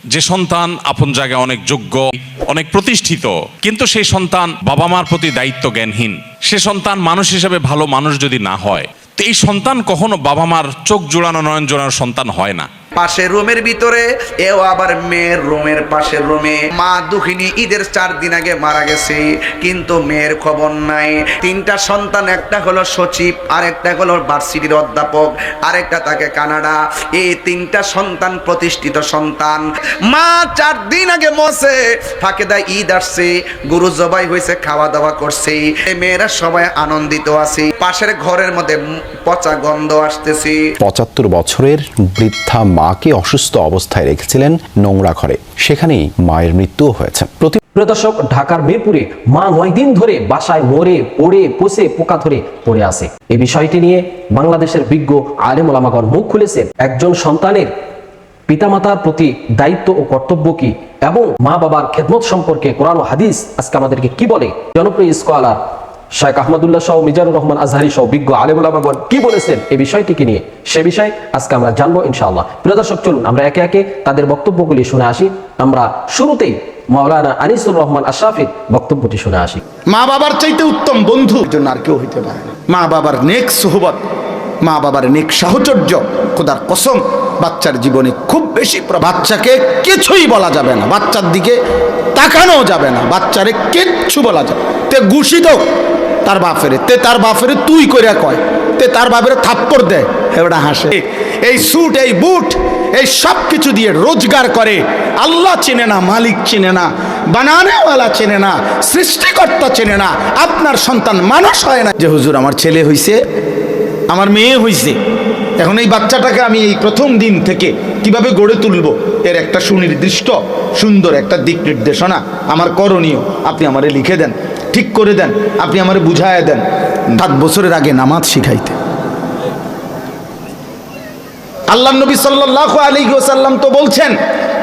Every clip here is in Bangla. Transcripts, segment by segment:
যে সন্তান আপন জায়গায় অনেক যোগ্য, অনেক প্রতিষ্ঠিত, কিন্তু সেই সন্তান বাবা মার প্রতি দায়িত্ব জ্ঞানহীন, সে সন্তান মানুষ হিসেবে ভালো মানুষ যদি না হয়, তো এই সন্তান কখনো বাবা মার চোখ জোড়ানো নয়ন জোড়ানো সন্তান হয় না। পাশের রুমের ভিতরে এও আবার মেয়ের রুমের পাশের রুমে মা দুঃখিনী ঈদের 4 দিন আগে মারা গেছে, কিন্তু মেয়ের খবর নাই। 3টা সন্তান, একটা হলো সচিব, আরেকটা হলো ভার্সিটির অধ্যাপক, আরেকটা থাকে কানাডা। এই 3টা সন্তান প্রতিষ্ঠিত সন্তান। মা 4 দিন আগে মরছে, ফাঁকে দা ঈদ আসছে, গরু জবাই হয়েছে, খাওয়া দাওয়া করছে, মেয়েরা সবাই আনন্দিত আছে। পাশের ঘরের মধ্যে পচা গন্ধ আসতেছে। 75 বছরের বৃদ্ধা মাকে অসুস্থ অবস্থায় রেখেছিলেন নোংরা ঘরে, সেখানেই মায়ের মৃত্যুও হয়েছে। প্রিয় দর্শক, ঢাকার মিরপুরে মা 9 দিন ধরে বাসায় মরে পড়ে পচে পোকা ধরে পড়ে আছে। এই বিষয়টি নিয়ে বাংলাদেশের বিজ্ঞ আলেম ওলামাগণ মুখ খুলেছেন। একজন সন্তানের পিতামাতার প্রতি দায়িত্ব ও কর্তব্য কি এবং মা বাবার খেদমত সম্পর্কে কোরআন ও হাদিস আজকে আমাদেরকে কি বলে, জনপ্রিয় স্কলার শেখ আহমদুল্লাহ সহ মিজানুর রহমান আজহারি সহ বিজ্ঞ আলেম ওলামাগণ কি বলেছেন এই বিষয়টিকে নিয়ে, সে বিষয়ে আজকে আমরা জানবো ইনশাআল্লাহ। প্রিয় দর্শক, চলুন আমরা একে একে তাদের বক্তব্যগুলি শুনে আসি। আমরা শুরুতেই মাওলানা আনিসুর রহমান আশরাফির বক্তব্যটি শুনে আসি। মা বাবার চাইতে উত্তম বন্ধু জন্য আর কেউ হইতে পারে না। মা বাবার নেক সোহবত, মা বাবার নেক সাহচর্য, খোদার কসম বাচ্চার জীবনে খুব বেশি বাচ্চাকে কিছুই বলা যাবে না, বাচ্চার দিকে তাকানো যাবে না, বাচ্চারে কিচ্ছু বলা যাবে। তে গুছি দাও তার বাপেরে, তার বাপেরে তুই কইরা কয়, তার বাপেরে থাপ্পড় দেয়, হেবড়া হাসে। এই স্যুট এই বুট এই সব কিছু দিয়ে রোজগার করে, আল্লাহ চেনে না, মালিক চেনে না, বানানেওয়ালা চেনে না, সৃষ্টিকর্তা চেনে না। আপনার সন্তান মানুষ হয় না যে হুজুর আমার ছেলে হইছে, আমার মেয়ে হইছে, এখন এই বাচ্চাটাকে আমি এই প্রথম দিন থেকে কিভাবে গড়ে তুলবো, এর একটা সুনির্দিষ্ট সুন্দর একটা দিক নির্দেশনা আমার করণীয় আপনি আমারে লিখে দেন, ঠিক করে দেন, আপনি আমারে বুঝায় দেন। 7 বছরের আগে নামাজ শিখাইতে আল্লাহ নবী সাল্লাল্লাহু আলাইহি ওয়াসাল্লাম তো বলছেন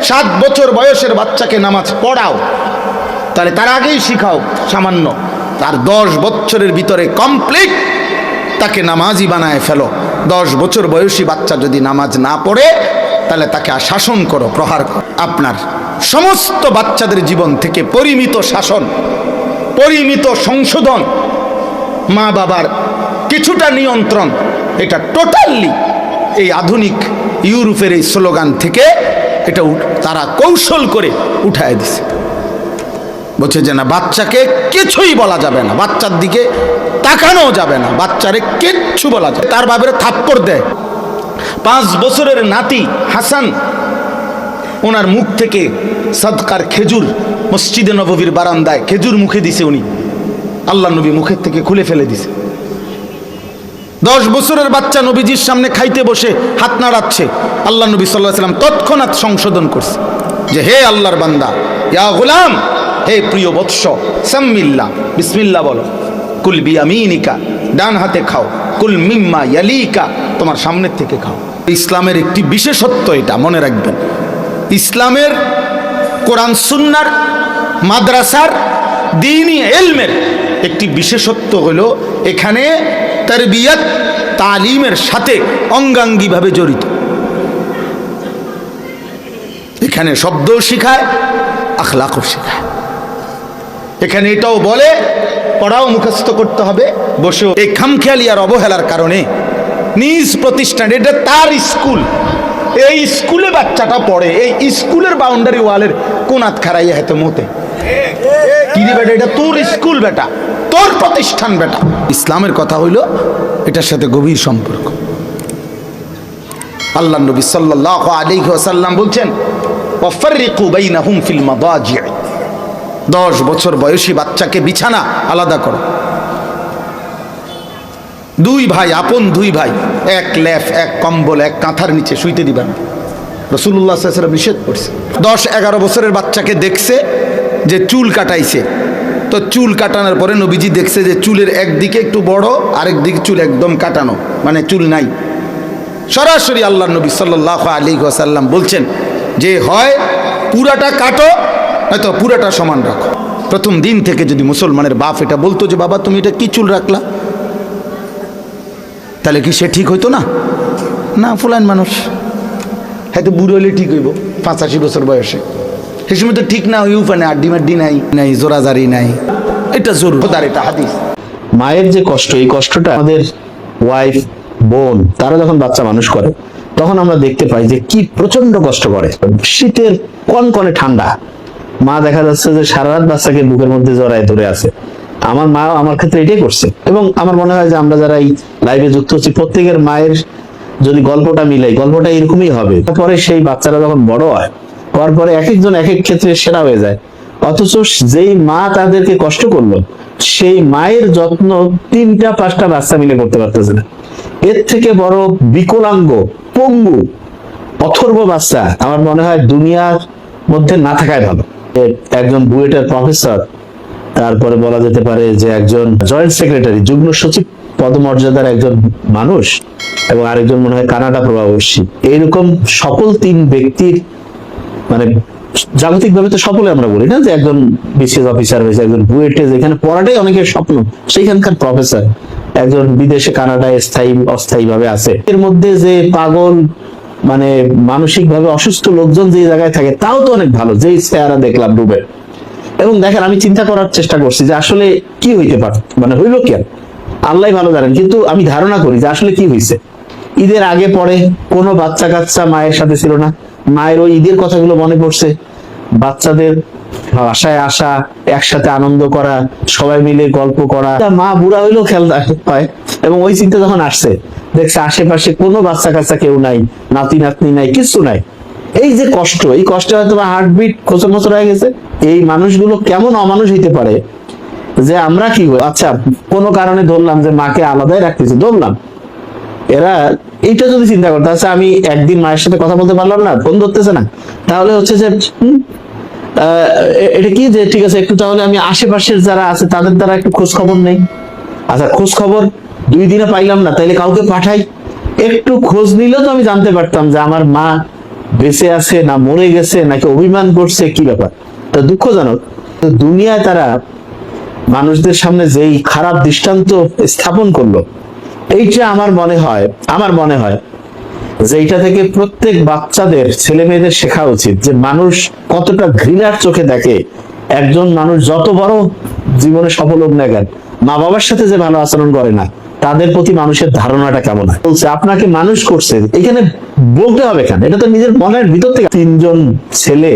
7 বছর বয়সের বাচ্চাকে নামাজ পড়াও, তাহলে তার আগেই শিখাও সামান্য, তার 10 বছরের ভিতরে কমপ্লিট তাকে নামাজি বানায় ফেলো। 10 বছর বয়সী বাচ্চা যদি নামাজ না পড়ে তাহলে তাকে শাসন করো, প্রহার করো। আপনার সমস্ত বাচ্চাদের জীবন থেকে পরিমিত শাসন, পরিমিত সংশোধন, মা বাবার কিছুটা নিয়ন্ত্রণ, এটা টোটালি এই আধুনিক ইউরোপের এই স্লোগান থেকে এটা তারা কৌশল করে উঠায় দিছে। বলছে যে না, বাচ্চাকে কিছুই বলা যাবে না, বাচ্চার দিকে তাকানো যাবে না, বাচ্চারে কিচ্ছু বলা যাবে। তার বাপের থাপ্পড় দেয়। 5 বছরের নাতি হাসান, ওনার মুখ থেকে সাদকার খেজুর মসজিদে নববীর বারান্দায় খেজুর মুখে দিছে উনি, আল্লাহ নবী মুখের থেকে খুলে ফেলে দিছে। 10 বছরের বাচ্চা নবীজির সামনে খাইতে বসে হাত নাড়াচ্ছে, আল্লাহ নবী সাল্লাল্লাহু আলাইহি ওয়াসাল্লাম তৎক্ষণাৎ সংশোধন করছে যে হে আল্লাহর বান্দা, ইয়া গোলাম, হে প্রিয় বৎস, সাম্মিল্লাহ, বিসমিল্লাহ বলো, কুল বিয়ামিনিকা, ডান হাতে খাও, কুল মিম্মা ইয়ালিকা, তোমার সামনের থেকে খাও। ইসলামের একটি বিশেষত্ব এটা মনে রাখবেন। ইসলামের কোরআন সুন্নাহর মাদ্রাসার দ্বীনি ইলমের একটি বিশেষত্ব হলো এখানে তারবিয়াত তালিমের সাথে অঙ্গাঙ্গিভাবে জড়িত। এখানে শব্দও শেখায়, আখলাকও শেখায়। এখানে এটাও বলে পড়াও মুখস্থ করতে হবে বসেও। এই খামখেয়ালি আর অবহেলার কারণে নিজ প্রতিষ্ঠান, এটা তার স্কুল, এই স্কুলে বাচ্চাটা পড়ে, এই স্কুলের বাউন্ডারি ওয়ালের কোনাত খারাইয়া হেতে মতে কি রে বেটা, এটা তোর স্কুল বেটা, তোর প্রতিষ্ঠান বেটা। ইসলামের কথা হইল এটার সাথে গভীর সম্পর্ক। আল্লাহ নবী সাল্লাল্লাহু আলাইহি ওয়াসাল্লাম বলছেন ওয়াফাররিকু বাইনাহুম ফিল মাদাজি', 10 বছর বয়সী বাচ্চাকে বিছানা আলাদা করো। 2 ভাই, আপন 2 ভাই, এক লেফ এক কম্বল এক কাঁথার নিচে শুইতে দিবা না, রাসূলুল্লাহ সাল্লাল্লাহু আলাইহি ওয়াসাল্লাম নিষেধ করছে। 10-11 বছরের বাচ্চাকে দেখছে যে চুল কাটাইছে, তো চুল কাটানোর পরে নবীজি দেখছে যে চুলের একদিকে একটু বড়, আরেক দিকে চুল একদম কাটানো, মানে চুল নাই। সরাসরি আল্লাহ নবী সাল্লাল্লাহু আলাইহি ওয়াসাল্লাম বলছেন যে হয় পুরাটা কাটো, হয়তো পুরাটা সমান রাখো। প্রথম দিন থেকে যদি মুসলমানের বাপ এটা বলতো যে বাবা তুমি এটা কি চুল রাখলা, তাহলে কি সে ঠিক হইতো না? না, ফুলান মানুষ, হয়তো বুড়ো হলে ঠিক হইব। 85 বছর বয়সে। সেই সময় তো ঠিক না হয়ে উপানে আড্ডি মাড্ডি নাই জোরাজারি নাই, এটা জরুর খোদার, এটা হাদিস। মায়ের যে কষ্ট, এই কষ্টটা আমাদের ওয়াইফ, বোন, তারা যখন বাচ্চা মানুষ করে তখন আমরা দেখতে পাই যে কি প্রচন্ড কষ্ট করে। শীতের কনকনে ঠান্ডা, মা দেখা যাচ্ছে যে সারা রাত বাচ্চাকে বুকের মধ্যে জড়ায় ধরে আছে। আমার মা আমার ক্ষেত্রে এটাই করছে, এবং আমার মনে হয় যে আমরা যারা এই লাইভে যুক্ত হচ্ছি প্রত্যেকের মায়ের যদি গল্পটা মিলাই, গল্পটা এরকমই হবে। তারপরে সেই বাচ্চারা যখন বড় হয়, হওয়ার পরে এক একজন এক এক ক্ষেত্রে সেরা হয়ে যায়, অথচ যেই মা তাদেরকে কষ্ট করলো সেই মায়ের যত্ন 3টা-5টা বাচ্চা মিলে করতে পারতেছে না। এর থেকে বড় বিকলাঙ্গ, পঙ্গু, অথর্ব বাচ্চা আমার মনে হয় দুনিয়ার মধ্যে না থাকাই ভালো। একজন বুয়েটের প্রফেসর, তারপরে বলা যেতে পারে যে একজন জয়েন্ট সেক্রেটারি, যুগ্ম সচিব পদমর্যাদার একজন মানুষ, এবং আরেকজন মনে হয় কানাডা প্রবাসী, এইরকম সকল 3 ব্যক্তির মানে জাগতিকভাবে তো সকলে আমরা বলি না যে একজন বিসিএস অফিসার হয়েছে, একজন বুয়েটে যেখানে পড়াটাই অনেকের স্বপ্ন, সেইখানকার প্রফেসর, একজন বিদেশে কানাডায় স্থায়ী অস্থায়ী ভাবে আছে। এর মধ্যে যে পাগল মানে মানসিক ভাবে অসুস্থ লোকজন যে জায়গায় থাকে তাও তো অনেক ভালো, যেই চেহারা দেখলাম ডুবে। এবং দেখেন, আমি চিন্তা করার চেষ্টা করছি যে আসলে কি হইতে পারে, মানে হইলো কেন, আল্লাহ ভালো জানেন, কিন্তু আমি ধারণা করি যে আসলে কি হয়েছে। ঈদের আগে পরে কোনো বাচ্চা কাচ্চা মায়ের সাথে ছিল না, মায়ের ওই ঈদের কথাগুলো মনে পড়ছে, বাচ্চাদের বাসায় আসা, একসাথে আনন্দ করা, সবাই মিলে গল্প করা, মা বুড়া হইলেও খেয়াল পায়। এবং ওই চিন্তা যখন আসছে, দেখছে আশেপাশে কোনো বাচ্চা কাচ্চা কেউ নাই, নাতি নাতনি নাই, কিছু নাই। এই যে কষ্ট, এই কষ্টে হয়তো হার্টবিট খোঁচর মোচর হয়ে গেছে। এই মানুষগুলো কেমন অমানুষ হইতে পারে যে আমরা কি আচ্ছা কোনো কারণে ধরলাম যে মাকে আলাদাই রাখতেছি, ধরলাম, এরা এইটা যদি চিন্তা করতে, আচ্ছা আমি একদিন মায়ের সাথে কথা বলতে পারলাম না, ফোন ধরতেছে না, তাহলে হচ্ছে যে এটা কি যে ঠিক আছে একটু তাহলে আমি আশেপাশের যারা আছে তাদের দ্বারা একটু খোঁজ খবর নেই। আচ্ছা খোঁজ খবর 2 দিনে পাইলাম না, তাইলে কাউকে পাঠাই, একটু খোঁজ নিলেও তো আমি জানতে পারতাম যে আমার মা বেঁচে আছে না মরে গেছে নাকি অভিমান করছে, কি ব্যাপার। তো দুঃখজনক, দুনিয়ায় তারা মানুষদের সামনে যেই খারাপ দৃষ্টান্ত স্থাপন করলো, এইটা আমার মনে হয় যে এইটা থেকে প্রত্যেক বাচ্চাদের, ছেলে মেয়েদের শেখা উচিত যে মানুষ কতটা ঘৃণার চোখে দেখে। একজন মানুষ যত বড় জীবনে সফল হোক না কেন, মা বাবার সাথে যে ভালো আচরণ করে না, তাদের প্রতি মানুষের ধারণাটা কেমন হয়। বলছে আপনাকে মানুষ করছে, এখানে বলতে হবে কেন, এটা তো নিজের মনের ভিতর থেকে। 3 জন ছেলে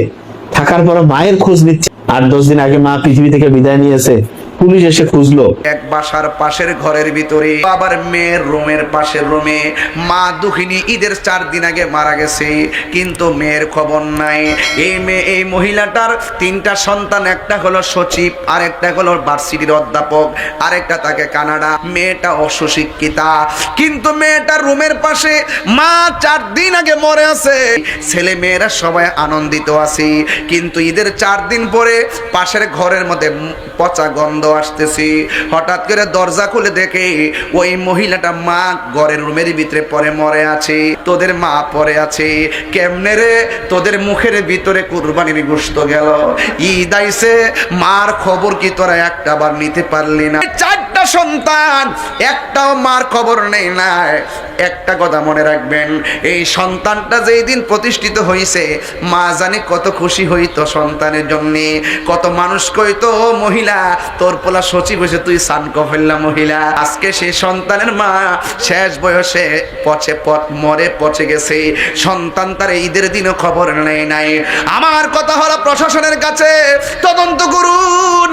থাকার পর মায়ের খোঁজ নিচ্ছে। 8-10 দিন আগে মা পৃথিবী থেকে বিদায় নিয়েছে, পুলিশ এসে খুঁজলো। এক বাসার পাশের ঘরের ভিতরে, আবার মেয়ের রুমের পাশের রুমে, মা দুঃখিনী ঈদের 4 দিন আগে মারা গেছে, কিন্তু মেয়ের খবর নাই। এই মহিলাটার 3টা সন্তান, একটা হলো সচিব, আর একটা হলো ভার্সিটির অধ্যাপক, আরেকটা তাকে কানাডা। মেয়েটা অসুশিক্ষিতা, কিন্তু মেয়েটার রুমের পাশে মা 4 দিন আগে মরে আছে, ছেলে মেয়েরা সবাই আনন্দিত আছে। কিন্তু ঈদের 4 দিন পরে পাশের ঘরের মধ্যে পচা গন্ধ আসতেছে। হঠাৎ করে দরজা খুলে দেখে ওই মহিলাটা মা ঘরের রুমের ভিতরে পরে মরে আছে। তোদের মা পরে আছে কেমনে রে? তোদের মুখের ভিতরে কুরবানির গোশত গেল, ঈদ আইছে, মার খবর কি তোরা একটা বার নিতে পারলি না? 4টা সন্তান, একটাও মার খবর নেই না। একটা কথা মনে রাখবেন, এই সন্তানটা যেই দিন প্রতিষ্ঠিত হয়েছে, মা জানে কত খুশি হইতো সন্তানের জন্য, কত মানুষ কইতো মহিলা তোর পোলা সচিব হয়েছে, তুই সানক ফেললা মহিলা। আজকে সেই সন্তানের মা শেষ বয়সে মরে পচে গেছে, সন্তান তার ঈদের দিনও খবর নেই নাই। আমার কথা হলো প্রশাসনের কাছে তদন্ত করুন,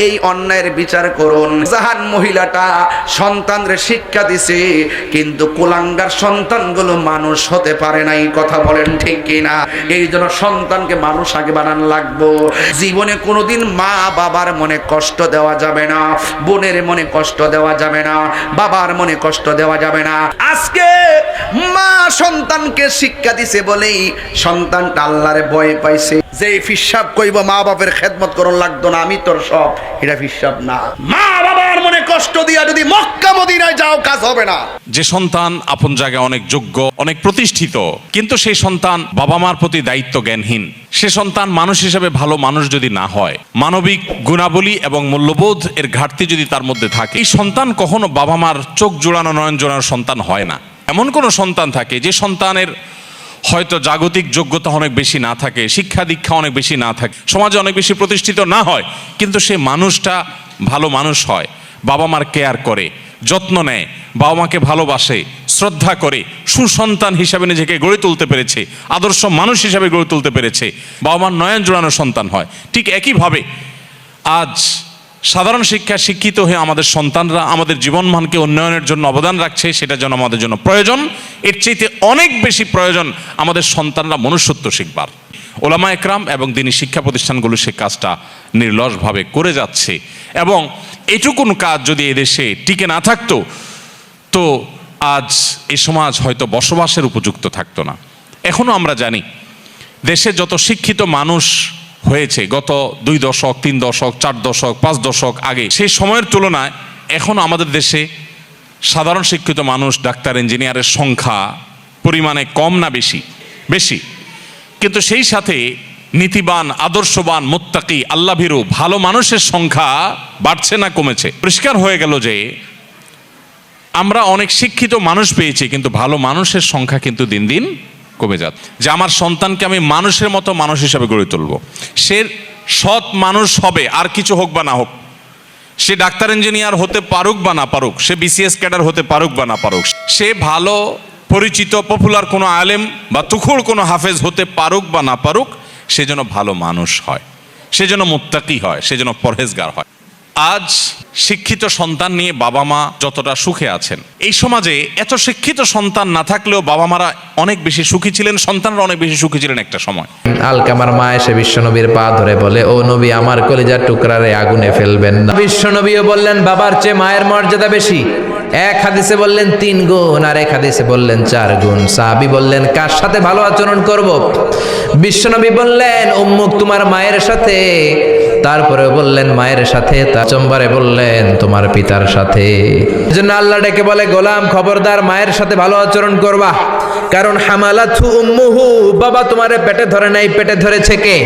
এই অন্যায়ের বিচার করুন। জাহান মহিলাটা সন্তানরে শিক্ষা দিছে, কিন্তু কুলাঙ্গার সন্তানগুলো মানুষ হতে পারে নাই। কথা বলেন ঠিক কিনা? এই জন্য সন্তানকে মানুষ আগে বানানো লাগবো। জীবনে কোনোদিন মা বাবার মনে কষ্ট দেওয়া যাবে না, বোনের মনে কষ্ট দেওয়া যাবে না, বাবার মনে কষ্ট দেওয়া যাবে না। আজকে মা সন্তানকে শিক্ষা দিছে বলেই সন্তানটা আল্লাহরে ভয় পাইছে। যে ফিসাব কইব মা বাপের খেদমত করন লাগতো না, আমি তোর সব, এটা ফিসাব না। মা বাবার মনে কষ্ট দিয়া যদি মক্কা মদিনায় যাও, কাজ হবে না। যে সন্তান আপন জায়গায় অনেক যোগ্য, অনেক প্রতিষ্ঠিত, কিন্তু সেই সন্তান বাবা মার প্রতি দায়িত্ব জ্ঞানহীন, সে সন্তান মানুষ হিসেবে ভালো মানুষ যদি না হয়, মানবিক গুণাবলী এবং মূল্যবোধ এর ঘাটতি যদি তার মধ্যে থাকে, এই সন্তান কখনো বাবা মার চোখ জোড়ানো নয়ন জোড়ানো সন্তান হয় না। এমন কোন সন্তান থাকে যে সন্তানের হয়তো জাগতিক যোগ্যতা অনেক বেশি না থাকে, শিক্ষা দীক্ষা অনেক বেশি না থাকে, সমাজে অনেক বেশি প্রতিষ্ঠিত না হয়, কিন্তু সে মানুষটা ভালো মানুষ হয়, বাবা মার কেয়ার করে, যত্ন নেয়, বাবা মাকে ভালোবাসে, শ্রদ্ধা করে, সুসন্তান হিসাবে নিজেকে গড়ে তুলতে পেরেছে, আদর্শ মানুষ হিসাবে গড়ে তুলতে পেরেছে, বাবা মার নয়ন জোড়ানো সন্তান হয়। ঠিক একইভাবে আজ সাধারণ শিক্ষায় শিক্ষিত হয়ে আমাদের সন্তানরা আমাদের জীবনমানকে উন্নয়নের জন্য অবদান রাখছে, সেটা যেন আমাদের জন্য প্রয়োজন। এর চাইতে অনেক বেশি প্রয়োজন আমাদের সন্তানরা মনুষ্যত্ব শিখবার। ওলামা একরাম এবং দিনী শিক্ষা প্রতিষ্ঠানগুলো সে কাজটা নির্লসভাবে করে যাচ্ছে, এবং এটুকুন কাজ যদি এদেশে টিকে না থাকতো তো আজ এই সমাজ হয়তো বসবাসের উপযুক্ত থাকতো না। এখনও আমরা জানি দেশে যত শিক্ষিত মানুষ হয়েছে গত 2 দশক, 3 দশক, 4 দশক, 5 দশক আগে, সেই সময়ের তুলনায় এখন আমাদের দেশে সাধারণ শিক্ষিত মানুষ, ডাক্তার, ইঞ্জিনিয়ারের সংখ্যা পরিমাণে কম না বেশি? বেশি। কিন্তু সেই সাথে নীতিবান, আদর্শবান, মুত্তাকি, আল্লাহভীরু ভালো মানুষের সংখ্যা বাড়ছে না কমেছে? পরিষ্কার হয়ে গেল যে আমরা অনেক শিক্ষিত মানুষ পেয়েছি, কিন্তু ভালো মানুষের সংখ্যা কিন্তু দিন দিন কমে যাচ্ছে। যে আমার সন্তানকে আমি মানুষের মতো মানুষ হিসাবে গড়ে তুলব, সে সৎ মানুষ হবে, আর কিছু হোক বা না হোক, সে ডাক্তার ইঞ্জিনিয়ার হতে পারুক বা না পারুক, সে বিসিএস ক্যাডার হতে পারুক বা না পারুক, সে ভালো পরিচিত পপুলার কোনো আলেম বা তুখুড় কোনো হাফেজ হতে পারুক বা না পারুক, সে যেন ভালো মানুষ হয়, সে যেন মুত্তাকি হয়, সে যেন পরহেজগার হয়। আজ শিক্ষিত সন্তান নিয়ে বাবা মা যতটা সুখে আছেন, এই সমাজে এত শিক্ষিত সন্তান না থাকলেও বাবা মারা অনেক বেশি সুখী ছিলেন, সন্তানরা অনেক বেশি সুখী ছিলেন একটা সময়। আলকামার মা এসে বিশ্বনবীর পা ধরে বলে, ও নবী, আমার কলিজার টুকরারে আগুনে ফেলবেন না। বিশ্বনবীও বললেন, বাবার চেয়ে মায়ের মর্যাদা বেশি। এক হাদিসে বললেন 3 গুণ, আর এক হাদিসে বললেন 4 গুণ। সাহাবী বললেন, কার সাথে ভালো আচরণ করব? বিশ্বনবী বললেন, উম্মুক, তোমার মায়ের সাথে। তারপরে বললেন মায়ের সাথে, তার চম্বারে বললেন তোমার পিতার সাথে। এজন্য আল্লাহ ডেকে বলে, গোলাম খবরদার মায়ের সাথে ভালো আচরণ করবা, কারণ হামালাতহু উম্মুহু, বাবা তোমারে পেটে ধরে নাই, পেটে ধরেছে কে?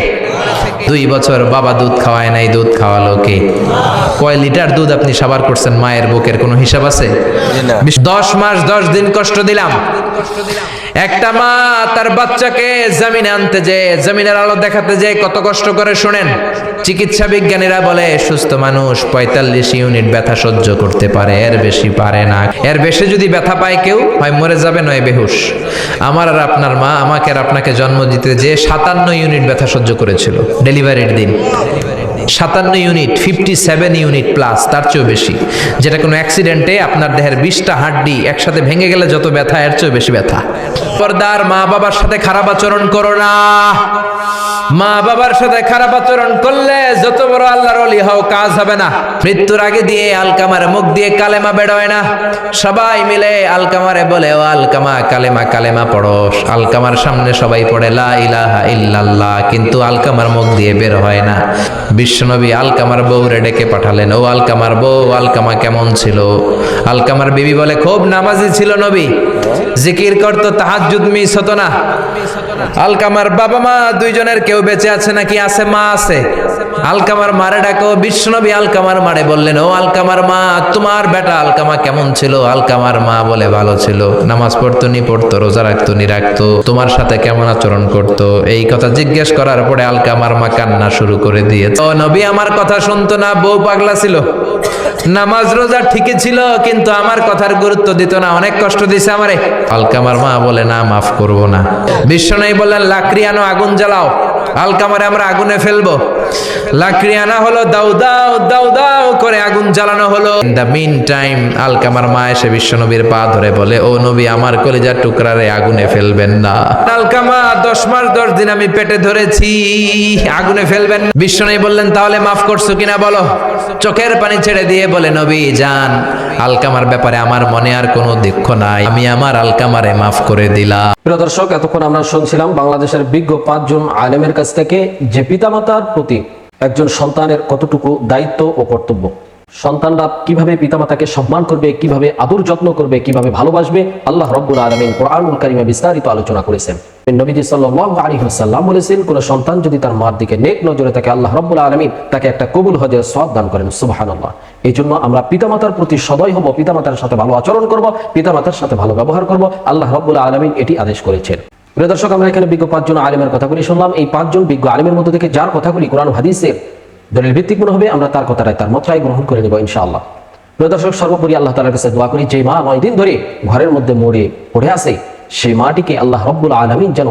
2 বছর বাবা দুধ খাওয়ায় নাই, দুধ খাওয়ালো কে? কয় লিটার দুধ আপনি সাবার করছেন মায়ের বুকের, কোনো হিসাব আছে? 10 মাস 10 দিন কষ্ট দিলাম। একটা মা তার বাচ্চাকে জমিনে আনতে যে, জমিনের আলো দেখাতে যে কত কষ্ট করে শুনেন। চিকিৎসা বিজ্ঞানীরা বলে সুস্থ মানুষ 45 ইউনিট ব্যথা সহ্য করতে পারে, এর বেশি পারে না। এর বেশি যদি ব্যথা পায় কেউ, হয় মরে যাবে নয় বেহুশ। আমার আর আপনার মা আমাকে আর আপনাকে জন্ম দিতে যে 57 ইউনিট ব্যথা সহ্য করেছিল ডেলিভারির দিন। 57 ইউনিট, 57 ইউনিট প্লাস, তার চেয়েও বেশি। যেটা কোনো অ্যাক্সিডেন্টে আপনার দেহের 20টা হাড্ডি একসাথে ভেঙে গেলে যত ব্যথা, এর চেয়েও বেশি ব্যথা। পর্দার মা বাবার সাথে খারাপ আচরণ করো না। মা বাবার সাথে খারাপ আচরণ করলে যত বড় আল্লাহর ওলি হও, কাজ হবে না। মৃত্যুর আগে দিয়ে আলকামার মুখ দিয়ে কালেমা বেরোয় না। সবাই মিলে আলকামারে বলে, ও আলকামা, কালেমা কালেমা পড়ো। আলকামার সামনে সবাই পড়ে লা ইলাহা ইল্লাল্লাহ, কিন্তু আলকামার মুখ দিয়ে বের হয় না। বিশ্বনবী আলকামার বউরে ডেকে পাঠালেন, ও আলকামার বউ, আলকামা কেমন ছিল? আলকামার বিবি বলে, খুব নামাজি ছিল নবী, জিকির করতো, তাহাজ্জুদ মিস হতো না। আলকামার বাবা মা দুইজনের কেউ বেঁচে আছে নাকি? আছে, মা আছে। আলকামার মারে ডাকো। বিশ্বনবী আলকামার মারে বললেন, ও আলকামার মা, তোমার বেটা আলকামা কেমন ছিল? আলকামার মা বলে, ভালো ছিল, নামাজ পড়তো নি পড়তো, রোজা রাখতো নি রাখতো, তোমার সাথে কেমন আচরণ করতো? এই কথা জিজ্ঞেস করার পরে আলকামার মা কান্না শুরু করে দিয়েছে। ও নবী, আমার কথা শুনতো না, বউ পাগলা ছিল, নামাজ রোজা ঠিকই ছিল, কিন্তু আমার কথার গুরুত্ব দিত না, অনেক কষ্ট দিছে আমারে। আলকামার মা বলে, না, মাফ করব না। বিশ্বনবী বললেন, লাকড়ি আনো, আগুন জ্বালাও, আলকামারে আমরা আগুনে ফেলবো। লাকড়ি আনা হলো, দাও দাও দাও দাও করে আগুন জ্বালানো হলো। ইন দ্য মিন টাইম আলকামার মা এসে বিশ্বনবীর পা ধরে বলে, ও নবী, আমার কলিজার টুকরারে আগুনে ফেলবেন না। আলকামা, 10 মাস 10 দিন আমি পেটে ধরেছি, আগুনে ফেলবেন। বিশ্বনবী বললেন, তাহলে মাফ করছো কিনা বলো। চোখের পানি ছেড়ে দিয়ে বলে, নবী যান, আলকামার ব্যাপারে আমার মনে আর কোনো দুঃখ নাই, আমি আমার আলকামারে মাফ করে দিলাম। প্রিয় দর্শক, এতক্ষণ আমরা শুনছিলাম বাংলাদেশের বিজ্ঞ 5 জন আলেমের কাছ থেকে যে পিতামাতার প্রতি একজন সন্তানের কতটুকু দায়িত্ব ও কর্তব্য, সন্তানরা কিভাবে পিতামাতাকে সম্মান করবে, কিভাবে আদর যত্ন করবে, কিভাবে ভালোবাসবে, আল্লাহ রাব্বুল আলামিন কোরআনুল কারীমে বিস্তারিত আলোচনা করেছেন। নবীজি সাল্লাল্লাহু আলাইহি ওয়াসাল্লাম বলেছেন, কোন সন্তান যদি তার মার দিকে নেক নজরে থাকে, আল্লাহ রাব্বুল আলামিন তাকে একটা কবুল হজের সওয়াব দান করেন। সুবহানাল্লাহ। এই জন্য আমরা পিতামাতার প্রতি সদয় হব, পিতামাতার সাথে ভালো আচরণ করব, পিতামাতার সাথে ভালো ব্যবহার করব। আল্লাহ রাব্বুল আলামিন এটি আদেশ করেছেন। প্রিয় দর্শক, আমরা এখানে বিজ্ঞ 5 জন আলেমের কথাগুলি শুনলাম। এই 5 জন বিজ্ঞ আলেমের মধ্যে থেকে যার কথাগুলি কোরআন হাদিসের দলিল ভিত্তিক মনে হবে, আমরা তার কথাটাই তার মতটাই গ্রহণ করে নেব ইনশাআল্লাহ। প্রিয় দর্শক, সর্বোপরি আল্লাহ তাআলার কাছে দোয়া করি, যে মা 9 দিন ধরে ঘরের মধ্যে মরে পড়ে আছে, সেই মাটিকে আল্লাহ রাব্বুল আলামিন যেন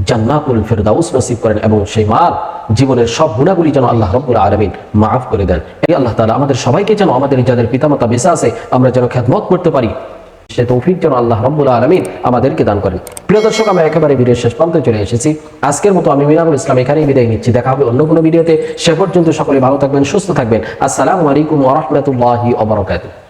জান্নাতুল ফিরদাউস নসিব করেন এবং সেই মার জীবনের সব গুনাহগুলি যেন আল্লাহ রাব্বুল আলামিন মাফ করে দেন। এই আল্লাহ তাআলা আমাদের সবাইকে যেন আমাদের যাদের পিতামাতা বেঁচে আছে আমরা যেন খেদমত করতে পারি, সে তৌফিক যেন আল্লাহ রাব্বুল আলামিন আমাদেরকে দান করেন। প্রিয় দর্শক, আমরা একেবারে ভিডিওর শেষ প্রান্তে চলে এসেছি। আজকের মতো আমি মিনারুল ইসলাম এখানেই বিদায় নিচ্ছি। দেখা হবে অন্য কোনো ভিডিওতে। সে পর্যন্ত সকলে ভালো থাকবেন, সুস্থ থাকবেন। আসসালামু আলাইকুম ওয়া রাহমাতুল্লাহি ওয়া বারাকাতুহু।